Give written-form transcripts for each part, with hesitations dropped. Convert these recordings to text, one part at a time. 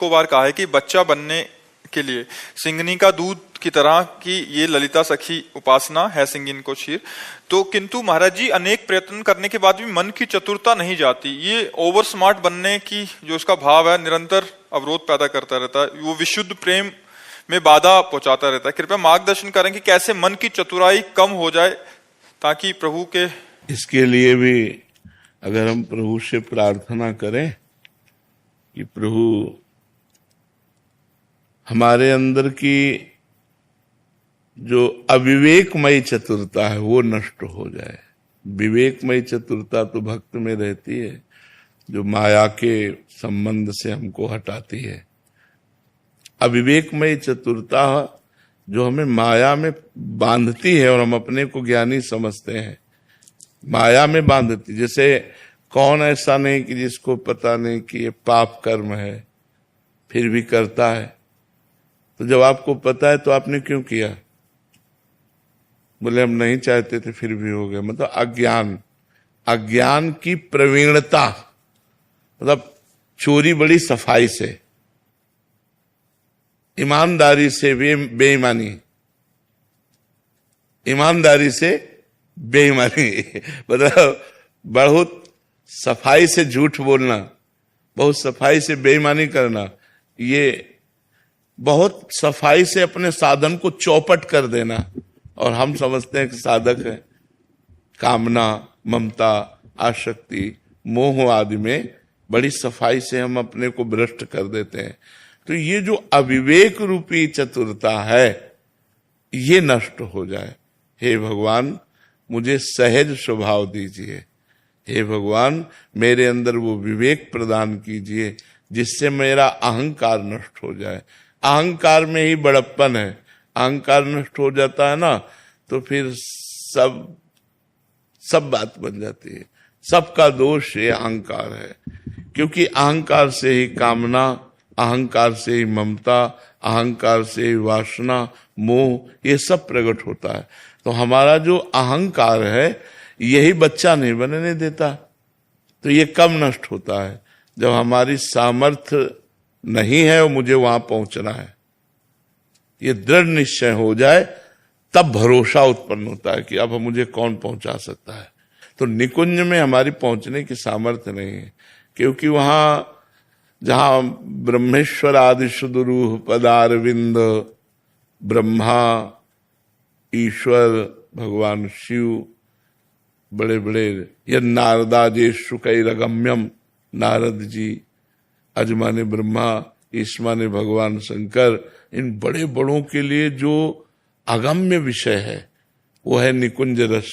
को बार कहा है कि बच्चा बनने के लिए सिंगनी का दूध की तरह की ये ललिता सखी उपासना है, सिंगिन को क्षीर। तो किंतु महाराज जी अनेक प्रयत्न करने के बाद भी मन की चतुरता नहीं जाती। ये ओवर स्मार्ट बनने की जो इसका भाव है निरंतर अवरोध पैदा करता रहता है, वो विशुद्ध प्रेम में बाधा पहुंचाता रहता है। कृपया मार्गदर्शन करें कि कैसे मन की चतुराई कम हो जाए ताकि प्रभु के। इसके लिए भी अगर हम प्रभु से प्रार्थना करें कि प्रभु हमारे अंदर की जो अविवेकमयी चतुरता है वो नष्ट हो जाए। विवेकमयी चतुरता तो भक्त में रहती है, जो माया के संबंध से हमको हटाती है। अविवेकमयी चतुरता जो हमें माया में बांधती है और हम अपने को ज्ञानी समझते हैं, माया में बांधती। जैसे कौन ऐसा नहीं कि जिसको पता नहीं कि ये पाप कर्म है फिर भी करता है। तो जब आपको पता है तो आपने क्यों किया? बोले हम नहीं चाहते थे फिर भी हो गया। मतलब अज्ञान, अज्ञान की प्रवीणता। मतलब चोरी बड़ी सफाई से, ईमानदारी से बेईमानी, ईमानदारी से बेईमानी मतलब बहुत सफाई से झूठ बोलना, बहुत सफाई से बेईमानी करना, ये बहुत सफाई से अपने साधन को चौपट कर देना। और हम समझते हैं कि साधक है। कामना, ममता, आसक्ति, मोह आदि में बड़ी सफाई से हम अपने को भ्रष्ट कर देते हैं। तो ये जो अविवेक रूपी चतुरता है ये नष्ट हो जाए। हे भगवान मुझे सहज स्वभाव दीजिए। हे भगवान मेरे अंदर वो विवेक प्रदान कीजिए जिससे मेरा अहंकार नष्ट हो जाए। अहंकार में ही बड़प्पन है। अहंकार नष्ट हो जाता है ना तो फिर सब बात बन जाती है। सबका दोष ये अहंकार है, क्योंकि अहंकार से ही कामना, अहंकार से ही ममता, अहंकार से ही वासना, मोह, ये सब प्रकट होता है। तो हमारा जो अहंकार है यही बच्चा नहीं बनने देता। तो ये कब नष्ट होता है? जब हमारी सामर्थ्य नहीं है और मुझे वहां पहुंचना है, ये दृढ़ निश्चय हो जाए, तब भरोसा उत्पन्न होता है कि अब मुझे कौन पहुंचा सकता है। तो निकुंज में हमारी पहुंचने की सामर्थ्य नहीं है, क्योंकि वहां जहां ब्रह्मेश्वर आदि सुदुरूह पदारविंद, ब्रह्मा, ईश्वर, भगवान शिव, बड़े बड़े यद नारदाजे शुकैरगम्यम, नारद जी, अजमाने ब्रह्मा, ईश्माने भगवान शंकर, इन बड़े बड़ों के लिए जो अगम्य विषय है वो है निकुंज रस,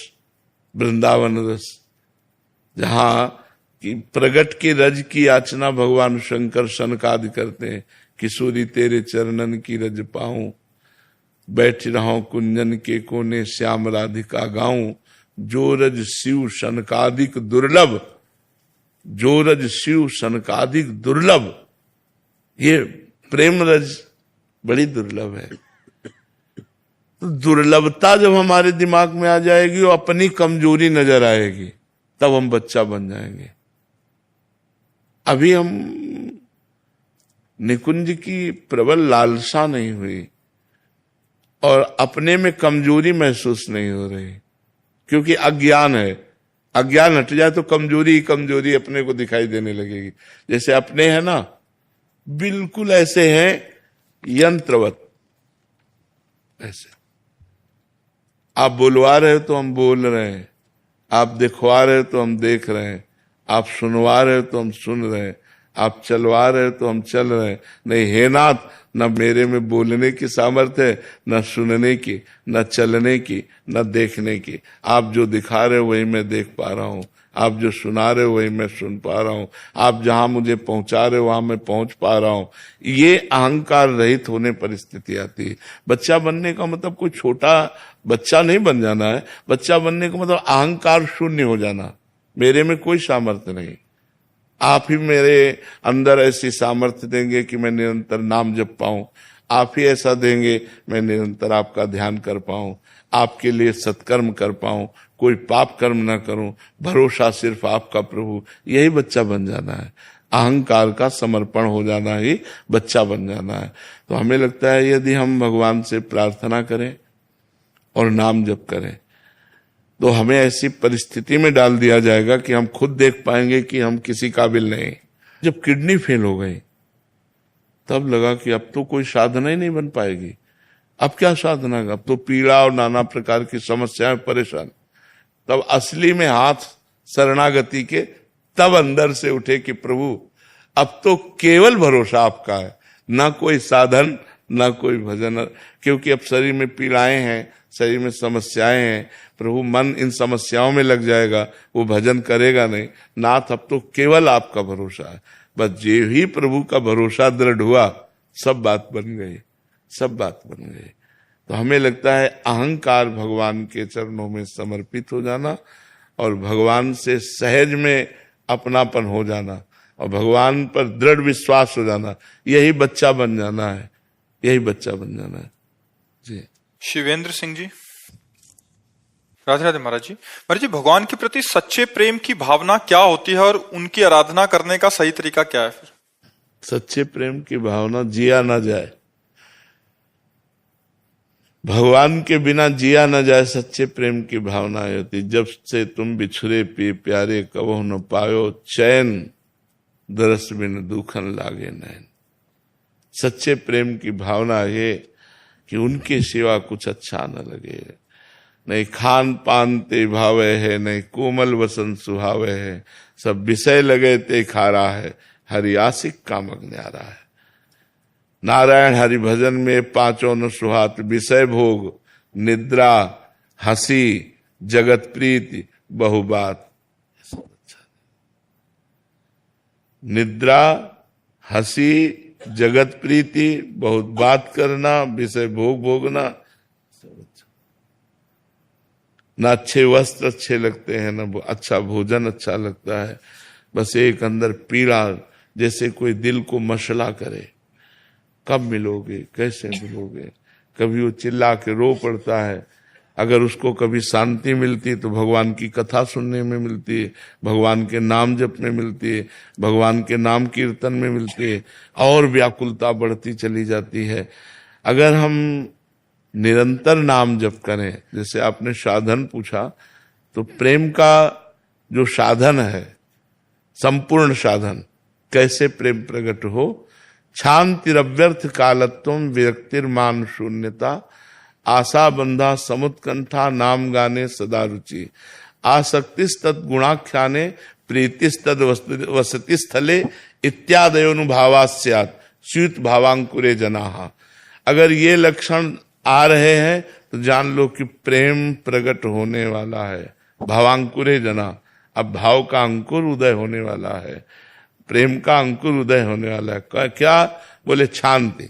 वृंदावन रस, जहां कि प्रगट के रज की याचना भगवान शंकर शनकादि करते हैं। किशोरी तेरे चरणन की रज पाऊं, बैठ रहा कुंजन के कोने श्याम राधिका गाऊं, जो रज शिव शनकादिक दुर्लभ, जो रज शिव शनकादिक दुर्लभ। ये प्रेम रज बड़ी दुर्लभ है। तो दुर्लभता जब हमारे दिमाग में आ जाएगी और अपनी कमजोरी नजर आएगी, तब हम बच्चा बन जाएंगे। अभी हम निकुंज की प्रबल लालसा नहीं हुई और अपने में कमजोरी महसूस नहीं हो रही, क्योंकि अज्ञान है। अज्ञान हट जाए तो कमजोरी ही कमजोरी अपने को दिखाई देने लगेगी। जैसे अपने हैं ना, बिल्कुल ऐसे हैं यंत्रवत। ऐसे आप बुलवा रहे हो तो हम बोल रहे हैं, आप दिखवा रहे हो तो हम देख रहे हैं, आप सुनवा रहे हो तो हम सुन रहे हैं, आप चलवा रहे हो तो हम चल रहे हैं। नहीं हे नाथ, न मेरे में बोलने की सामर्थ्य है, न सुनने की, न चलने की, न देखने की। आप जो दिखा रहे हो वही मैं देख पा रहा हूँ, आप जो सुना रहे हो वही मैं सुन पा रहा हूँ, आप जहां मुझे पहुंचा रहे हो वहां मैं पहुंच पा रहा हूँ। ये अहंकार रहित होने पर स्थिति आती है। बच्चा बनने का मतलब कोई छोटा बच्चा नहीं बन जाना है। बच्चा बनने का मतलब अहंकार शून्य हो जाना। मेरे में कोई सामर्थ्य नहीं, आप ही मेरे अंदर ऐसी सामर्थ्य देंगे कि मैं निरंतर नाम जप पाऊं। आप ही ऐसा देंगे मैं निरंतर आपका ध्यान कर पाऊं, आपके लिए सत्कर्म कर पाऊं, कोई पाप कर्म ना करूं। भरोसा सिर्फ आपका प्रभु, यही बच्चा बन जाना है। अहंकार का समर्पण हो जाना ही बच्चा बन जाना है। तो हमें लगता है यदि हम भगवान से प्रार्थना करें और नाम जप करें तो हमें ऐसी परिस्थिति में डाल दिया जाएगा कि हम खुद देख पाएंगे कि हम किसी काबिल नहीं। जब किडनी फेल हो गई तब लगा कि अब तो कोई साधना ही नहीं बन पाएगी। अब क्या साधना, अब तो पीड़ा और नाना प्रकार की समस्याएं, परेशान। तब असली में हाथ शरणागति के तब अंदर से उठे कि प्रभु अब तो केवल भरोसा आपका है, ना कोई साधन ना कोई भजन, क्योंकि अब शरीर में पीड़ाएं हैं, शरीर में समस्याएं हैं। प्रभु मन इन समस्याओं में लग जाएगा, वो भजन करेगा नहीं। नाथ अब तो केवल आपका भरोसा है। बस जे ही प्रभु का भरोसा दृढ़ हुआ, सब बात बन गई, सब बात बन गई। तो हमें लगता है अहंकार भगवान के चरणों में समर्पित हो जाना और भगवान से सहज में अपनापन हो जाना और भगवान पर दृढ़ विश्वास हो जाना, यही बच्चा बन जाना है, यही बच्चा बन जाना है। जी शिवेंद्र सिंह जी। राधे राधे महाराज जी। महाराज जी, भगवान के प्रति सच्चे प्रेम की भावना क्या होती है और उनकी आराधना करने का सही तरीका क्या है फिर? सच्चे प्रेम की भावना जिया ना जाए, भगवान के बिना जिया न जाए, सच्चे प्रेम की भावना होती। जब से तुम बिछुरे पी प्यारे कबहु न पायो चैन, दरस बिन दुखन लागे नैन। सच्चे प्रेम की भावना है कि उनके सिवा कुछ अच्छा न लगे। नहीं खान पान ते भावे है, नहीं कोमल वसन सुहावे है, सब विषय लगे ते खारा है, हरि आशिक कामक न्यारा है। नारायण हरि भजन में पांचों न सुहात, विषय भोग निद्रा हंसी जगत प्रीति बहु बात। निद्रा हंसी जगत प्रीति बहुत बात करना, विषय भोग भोगना, ना अच्छे वस्त्र अच्छे लगते हैं, ना अच्छा भोजन अच्छा लगता है। बस एक अंदर पीड़ा, जैसे कोई दिल को मसला करे, कब मिलोगे, कैसे मिलोगे। कभी वो चिल्ला के रो पड़ता है, अगर उसको कभी शांति मिलती तो भगवान की कथा सुनने में मिलती है, भगवान के नाम जप में मिलती है, भगवान के नाम कीर्तन में मिलती है, और व्याकुलता बढ़ती चली जाती है। अगर हम निरंतर नाम जप करें, जैसे आपने साधन पूछा, तो प्रेम का जो साधन है, संपूर्ण साधन, कैसे प्रेम प्रकट हो। शांतिरव्यर्थ कालत्वम विरक्तिर्मान शून्यता, आशा बंधा समुत्कंठा नाम गाने सदा रुचि, आसक्तिस्तद गुणाख्याने प्रीतिस्तद वसति स्थले इत्यादयोनुभावास्यात् स्यूत भावांकुरे जनाहा। अगर ये लक्षण आ रहे हैं तो जान लो कि प्रेम प्रकट होने वाला है। भावांकुरे जना, अब भाव का अंकुर उदय होने वाला है, प्रेम का अंकुर उदय होने वाला है। क्या बोले? शांति।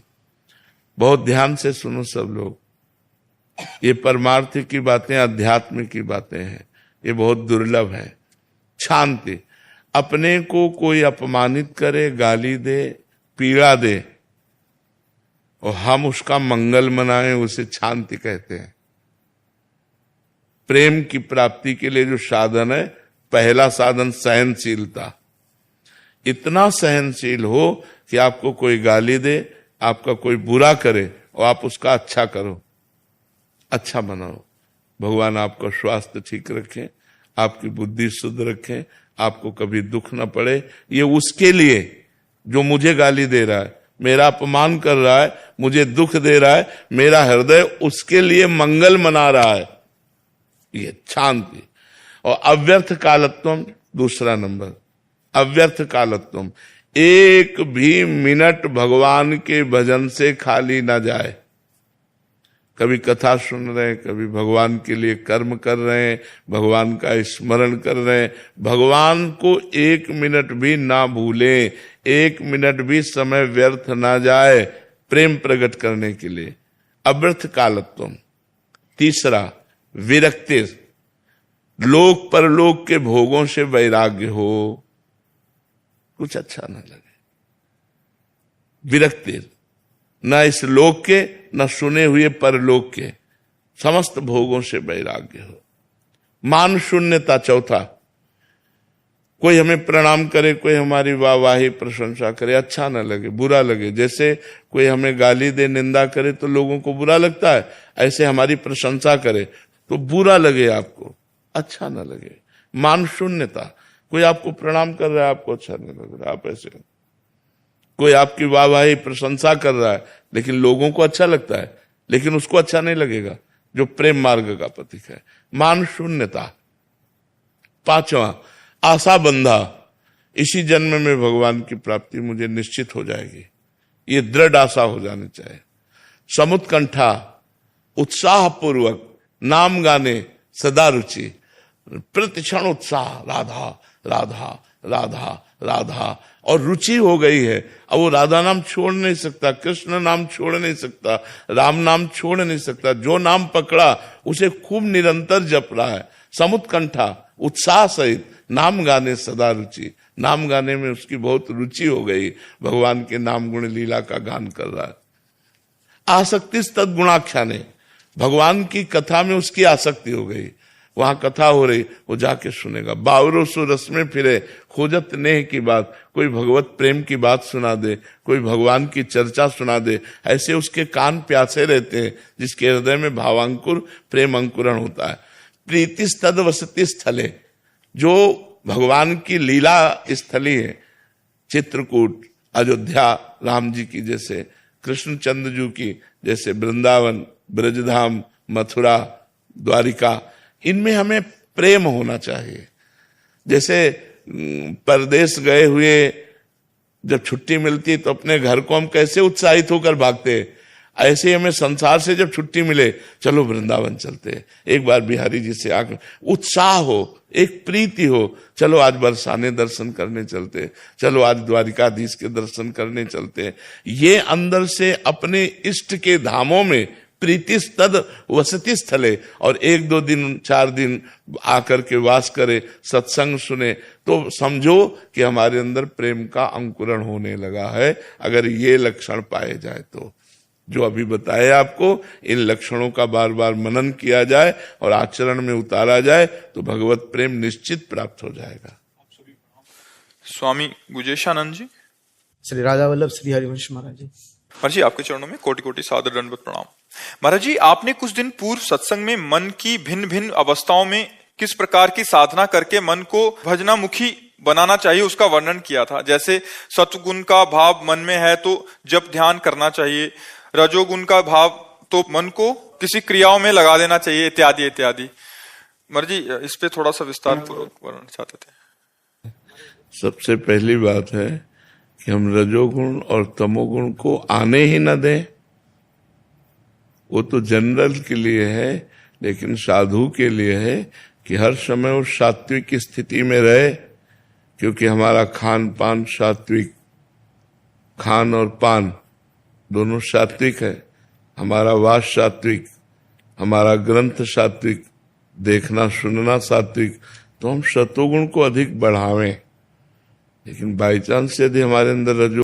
बहुत ध्यान से सुनो सब लोग, ये परमार्थ की बातें, अध्यात्म की बातें हैं, ये बहुत दुर्लभ है। शांति, अपने को कोई अपमानित करे, गाली दे, पीड़ा दे और हम उसका मंगल मनाएं, उसे शांति कहते हैं। प्रेम की प्राप्ति के लिए जो साधन है, पहला साधन सहनशीलता। इतना सहनशील हो कि आपको कोई गाली दे, आपका कोई बुरा करे और आप उसका अच्छा करो, अच्छा बनाओ। भगवान आपका स्वास्थ्य ठीक रखें, आपकी बुद्धि शुद्ध रखें, आपको कभी दुख न पड़े। ये उसके लिए जो मुझे गाली दे रहा है, मेरा अपमान कर रहा है, मुझे दुख दे रहा है, मेरा हृदय उसके लिए मंगल मना रहा है। ये शांति। और अव्यर्थ कालत्वम, दूसरा नंबर, अव्यर्थ कालत्वम। एक भी मिनट भगवान के भजन से खाली ना जाए। कभी कथा सुन रहे हैं, कभी भगवान के लिए कर्म कर रहे हैं, भगवान का स्मरण कर रहे हैं। भगवान को एक मिनट भी ना भूलें, एक मिनट भी समय व्यर्थ ना जाए प्रेम प्रकट करने के लिए। अव्यर्थ कालत्वम। तीसरा, विरक्ति, लोक परलोक के भोगों से वैराग्य हो, कुछ अच्छा न लगे। विरक्ति, न इस लोक के न सुने हुए परलोक के, समस्त भोगों से वैराग्य हो। मान शून्यता, चौथा, कोई हमें प्रणाम करे, कोई हमारी वाहवाही प्रशंसा करे, अच्छा न लगे, बुरा लगे। जैसे कोई हमें गाली दे, निंदा करे तो लोगों को बुरा लगता है, ऐसे हमारी प्रशंसा करे तो बुरा लगे आपको, अच्छा न लगे। मान शून्यता, कोई आपको प्रणाम कर रहा है, आपको अच्छा नहीं लग रहा, आप ऐसे। कोई आपकी वाहवाही प्रशंसा कर रहा है लेकिन लोगों को अच्छा लगता है, लेकिन उसको अच्छा नहीं लगेगा, जो प्रेम मार्ग का प्रतीक है। मान शून्यता। पांचवा, आशा बंधा, इसी जन्म में भगवान की प्राप्ति मुझे निश्चित हो जाएगी, ये दृढ़ आशा हो जानी चाहिए। समुत्कंठा, उत्साह पूर्वक नाम गाने सदा रुचि, प्रतिक्षण उत्साह, राधा राधा राधा राधा, और रुचि हो गई है। अब वो राधा नाम छोड़ नहीं सकता, कृष्ण नाम छोड़ नहीं सकता, राम नाम छोड़ नहीं सकता, जो नाम पकड़ा उसे खूब निरंतर जप रहा है। समुत्कंठा, उत्साह सहित नाम गाने सदा रुचि, नाम गाने में उसकी बहुत रुचि हो गई, भगवान के नाम गुण लीला का गान कर रहा है। आसक्ति तद गुणाख्याने, भगवान की कथा में उसकी आसक्ति हो गई, वहां कथा हो रही वो जाके सुनेगा। बावरो सो रस में फिरे, खोजत नेह की बात, कोई भगवत प्रेम की बात सुना दे, कोई भगवान की चर्चा सुना दे, ऐसे उसके कान प्यासे रहते हैं जिसके हृदय में भावांकुर प्रेम अंकुरण होता है। प्रीति तद वसति स्थले, जो भगवान की लीला स्थली है, चित्रकूट, अयोध्या राम जी की जैसे, कृष्णचंद्र जी की जैसे, वृंदावन, ब्रजधाम, मथुरा, द्वारिका, इनमें हमें प्रेम होना चाहिए। जैसे परदेश गए हुए जब छुट्टी मिलती तो अपने घर को हम कैसे उत्साहित होकर भागते, ऐसे हमें संसार से जब छुट्टी मिले, चलो वृंदावन चलते, एक बार बिहारी जी से आकर उत्साह हो, एक प्रीति हो, चलो आज बरसाने दर्शन करने चलते, चलो आज द्वारिकाधीश के दर्शन करने चलते। ये अंदर से अपने इष्ट के धामों में प्रीति तद वसति स्थले, और एक दो दिन 4 दिन आकर के वास करे, सत्संग सुने, तो समझो कि हमारे अंदर प्रेम का अंकुरण होने लगा है। अगर ये लक्षण पाए जाए तो, जो अभी बताए आपको, इन लक्षणों का बार बार मनन किया जाए और आचरण में उतारा जाए तो भगवत प्रेम निश्चित प्राप्त हो जाएगा। स्वामी गुजेशानंद जी। श्री राजा वल्लभ श्री हरिवंश महाराज जी। महाराज जी, आपके चरणों में कोटि कोटि सादर दंडवत प्रणाम। महाराज जी, आपने कुछ दिन पूर्व सत्संग में मन की भिन्न भिन्न अवस्थाओं में किस प्रकार की साधना करके मन को भजनामुखी बनाना चाहिए उसका वर्णन किया था। जैसे सत्वगुण का भाव मन में है तो जप ध्यान करना चाहिए, रजोगुण का भाव तो मन को किसी क्रियाओं में लगा देना चाहिए, इत्यादि इत्यादि। महाराज जी, इस पे थोड़ा सा विस्तार पूर्वक वर्णन चाहते थे। सबसे पहली बात है कि हम रजोगुण और तमोगुण को आने ही न दें। वो तो जनरल के लिए है, लेकिन साधु के लिए है कि हर समय वो सात्विक की स्थिति में रहे, क्योंकि हमारा खान पान सात्विक, खान और पान दोनों सात्विक है, हमारा वास सात्विक, हमारा ग्रंथ सात्विक, देखना सुनना सात्विक, तो हम सतोगुण को अधिक बढ़ावें। लेकिन बाई चांस यदि हमारे अंदर रजो